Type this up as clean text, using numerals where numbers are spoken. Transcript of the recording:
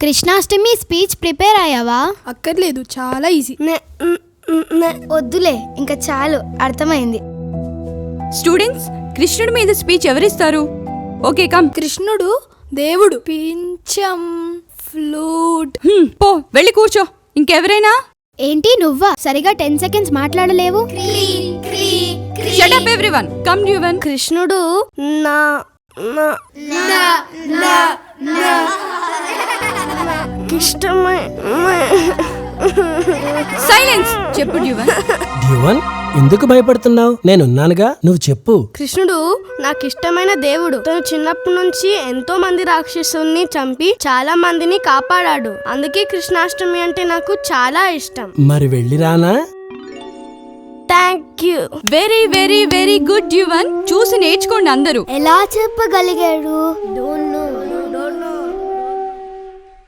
Krishnashtami speech prepare అయ్యావా? అక్కర్లేదు, చాలా ఈజీ. వద్దులే, ఇంకా చాలు, అర్థమైంది. స్టూడెంట్స్, కృష్ణుడి మీద స్పీచ్ ఎవరిస్తారు? Okay come. కృష్ణుడు దేవుడు. పించం, ఫ్లూట్. పో వెళ్ళి కూర్చో. ఇంకెవరైనా? ఏంటి నువ్వా? సరిగా 10 సెకండ్స్ మాట్లాడలేవు. Shut up everyone. కమ్ డ్యూవన్. కృష్ణుడు నా సైలెన్స్. చెప్పు డ్యూవన్. డ్యూవన్, ఎందుకు భయపడుతున్నావు? నేనున్నానుగా, నువ్వు చెప్పు. కృష్ణుడు నాకు ఇష్టమైన దేవుడు. తను చిన్నప్పటి నుంచి ఎంతో మంది రాక్షసుల్ని చంపి చాలా మందిని కాపాడాడు. అందుకే కృష్ణాష్టమి అంటే నాకు చాలా ఇష్టం. మరి వెళ్ళిరానా? Thank you. Very very very good డ్యూవన్. చూసి నేర్చుకోండి అందరూ. ఎలా చెప్పగలిగాడు?